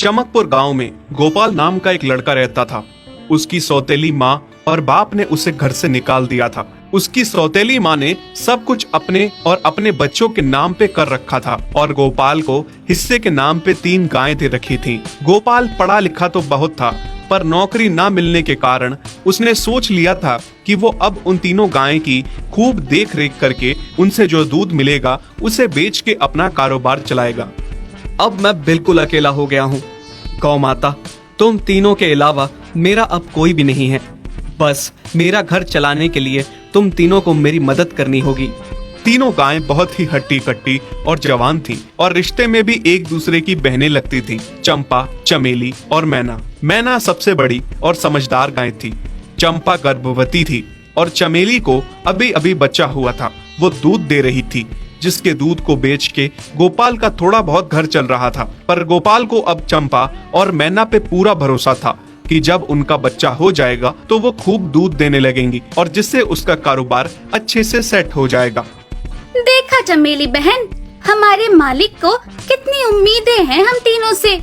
चमकपुर गांव में गोपाल नाम का एक लड़का रहता था। उसकी सौतेली माँ और बाप ने उसे घर से निकाल दिया था। उसकी सौतेली माँ ने सब कुछ अपने और अपने बच्चों के नाम पे कर रखा था और गोपाल को हिस्से के नाम पे 3 गायें दे रखी थीं। गोपाल पढ़ा लिखा तो बहुत था, पर नौकरी ना मिलने के कारण उसने सोच लिया था कि वो अब उन तीनों गायें की खूब देख रेख करके उनसे जो दूध मिलेगा उसे बेच के अपना कारोबार चलाएगा। अब मैं बिल्कुल अकेला हो गया हूँ। गौ माता, तुम तीनों के अलावा मेरा अब कोई भी नहीं है। बस मेरा घर चलाने के लिए तुम तीनों को मेरी मदद करनी होगी। तीनों गायें बहुत ही हट्टी कट्टी और जवान थीं और रिश्ते में भी एक दूसरे की बहनें लगती थीं। चंपा, चमेली और मैना। मैना सबसे बड़ी और समझदार गाय थी। चंपा गर्भवती थी और चमेली को अभी अभी बच्चा हुआ था। वो दूध दे रही थी, जिसके दूध को बेच के गोपाल का थोड़ा बहुत घर चल रहा था। पर गोपाल को अब चंपा और मैना पे पूरा भरोसा था कि जब उनका बच्चा हो जाएगा तो वो खूब दूध देने लगेंगी और जिससे उसका कारोबार अच्छे से सेट हो जाएगा। देखा चमेली बहन, हमारे मालिक को कितनी उम्मीदें हैं हम तीनों से।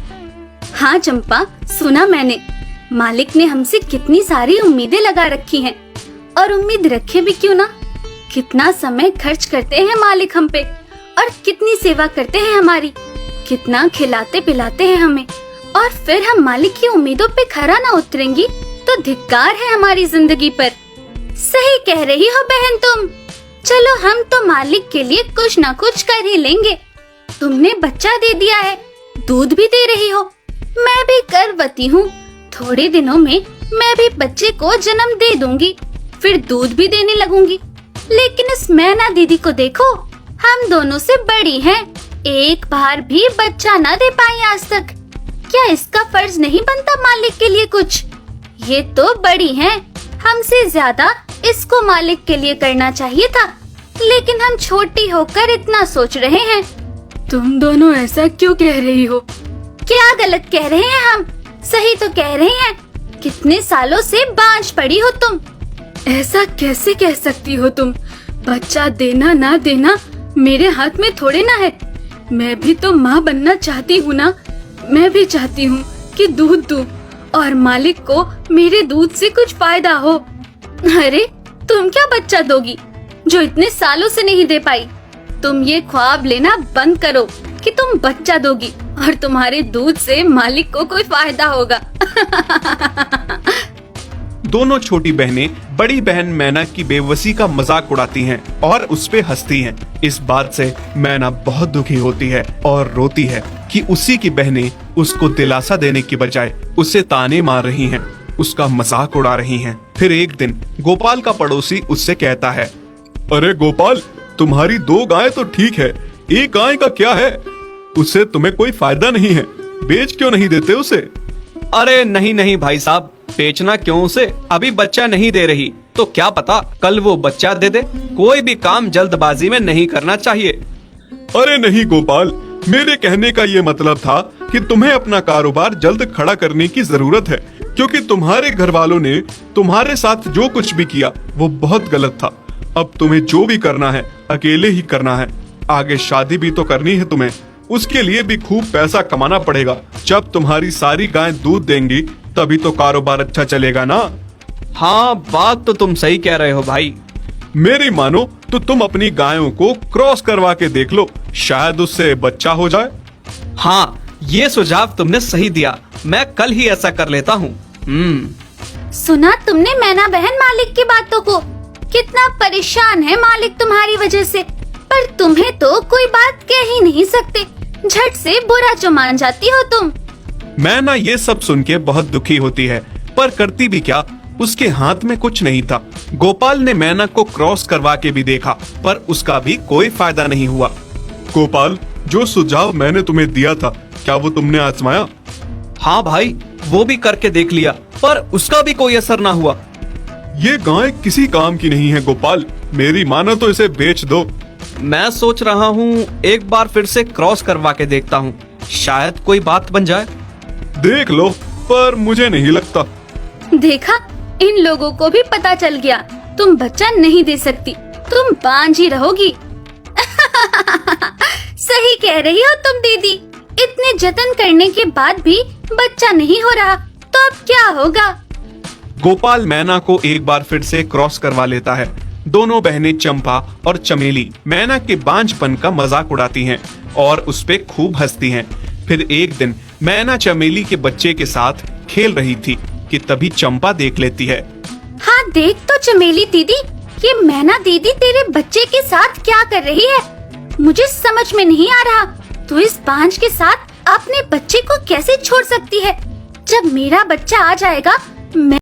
हाँ चंपा, सुना मैंने, मालिक ने हमसे कितनी सारी उम्मीदें लगा रखी हैं। और उम्मीद रखे भी क्यों ना, कितना समय खर्च करते हैं मालिक हम पे और कितनी सेवा करते हैं हमारी, कितना खिलाते पिलाते हैं हमें। और फिर हम मालिक की उम्मीदों पे खरा ना उतरेंगी तो धिक्कार है हमारी जिंदगी पर। सही कह रही हो बहन तुम। चलो हम तो मालिक के लिए कुछ ना कुछ कर ही लेंगे। तुमने बच्चा दे दिया है, दूध भी दे रही हो, मैं भी गर्भवती हूँ। थोड़े दिनों में मैं भी बच्चे को जन्म दे दूंगी, फिर दूध भी देने लगूंगी। लेकिन इस मैना दीदी को देखो, हम दोनों से बड़ी हैं, एक बार भी बच्चा ना दे पाई आज तक। क्या इसका फर्ज नहीं बनता मालिक के लिए कुछ? ये तो बड़ी हैं, हमसे ज्यादा इसको मालिक के लिए करना चाहिए था, लेकिन हम छोटी होकर इतना सोच रहे हैं। तुम दोनों ऐसा क्यों कह रही हो? क्या गलत कह रहे हैं हम? सही तो कह रहे हैं। कितने सालों से बांझ पड़ी हो तुम। ऐसा कैसे कह सकती हो तुम? बच्चा देना ना देना मेरे हाथ में थोड़े ना है। मैं भी तो माँ बनना चाहती हूँ ना। मैं भी चाहती हूँ कि दूध दूँ और मालिक को मेरे दूध से कुछ फायदा हो। अरे तुम क्या बच्चा दोगी जो इतने सालों से नहीं दे पाई? तुम ये ख्वाब लेना बंद करो कि तुम बच्चा दोगी और तुम्हारे दूध से मालिक को कोई फायदा होगा। दोनों छोटी बहनें बड़ी बहन मैना की बेबसी का मजाक उड़ाती हैं और उस पे हंसती हैं। इस बात से मैना बहुत दुखी होती है और रोती है कि उसी की बहनें उसको दिलासा देने की बजाय उसे ताने मार रही हैं, उसका मजाक उड़ा रही हैं। फिर एक दिन गोपाल का पड़ोसी उससे कहता है, अरे गोपाल, तुम्हारी 2 गायें तो ठीक है, एक गाय का क्या है? उससे तुम्हें कोई फायदा नहीं है, बेच क्यों नहीं देते उसे? अरे नहीं नहीं भाई साहब, बेचना क्यों उसे? अभी बच्चा नहीं दे रही तो क्या पता कल वो बच्चा दे दे। कोई भी काम जल्दबाजी में नहीं करना चाहिए। अरे नहीं गोपाल, मेरे कहने का ये मतलब था कि तुम्हें अपना कारोबार जल्द खड़ा करने की जरूरत है, क्योंकि तुम्हारे घर वालों ने तुम्हारे साथ जो कुछ भी किया वो बहुत गलत था। अब तुम्हें जो भी करना है अकेले ही करना है। आगे शादी भी तो करनी है तुम्हें, उसके लिए भी खूब पैसा कमाना पड़ेगा। जब तुम्हारी सारी गायें दूध देंगी तभी तो कारोबार अच्छा चलेगा ना। हाँ, बात तो तुम सही कह रहे हो भाई। मेरी मानो तो तुम अपनी गायों को क्रॉस करवा के देख लो, शायद उससे बच्चा हो जाए। हाँ, ये सुझाव तुमने सही दिया, मैं कल ही ऐसा कर लेता हूँ। सुना तुमने मैना बहन मालिक की बातों को? कितना परेशान है मालिक तुम्हारी वजह से, पर तुम्हें तो कोई बात कह ही नहीं सकते, झट से बुरा जो मान जाती हो तुम। मैना ये सब सुन के बहुत दुखी होती है, पर करती भी क्या, उसके हाथ में कुछ नहीं था। गोपाल ने मैना को क्रॉस करवा के भी देखा, पर उसका भी कोई फायदा नहीं हुआ। गोपाल, जो सुझाव मैंने तुम्हें दिया था, क्या वो तुमने आजमाया? हाँ भाई, वो भी करके देख लिया, पर उसका भी कोई असर ना हुआ। ये गाय किसी काम की नहीं है गोपाल, मेरी मानो तो इसे बेच दो। मैं सोच रहा हूँ एक बार फिर से क्रॉस करवा के देखता हूँ, शायद कोई बात बन जाए। देख लो, पर मुझे नहीं लगता। देखा, इन लोगों को भी पता चल गया, तुम बच्चा नहीं दे सकती, तुम बांझ ही रहोगी। सही कह रही हो तुम दीदी, इतने जतन करने के बाद भी बच्चा नहीं हो रहा, तो अब क्या होगा? गोपाल मैना को एक बार फिर से क्रॉस करवा लेता है। दोनों बहनें चंपा और चमेली मैना के बांझपन का मजाक उड़ाती हैं और उस पे खूब हंसती हैं। फिर एक दिन मैना चमेली के बच्चे के साथ खेल रही थी कि तभी चंपा देख लेती है। हाँ देख तो चमेली दीदी, ये मैना दीदी तेरे बच्चे के साथ क्या कर रही है? मुझे समझ में नहीं आ रहा, तू इस बांझ के साथ अपने बच्चे को कैसे छोड़ सकती है? जब मेरा बच्चा आ जाएगा मैं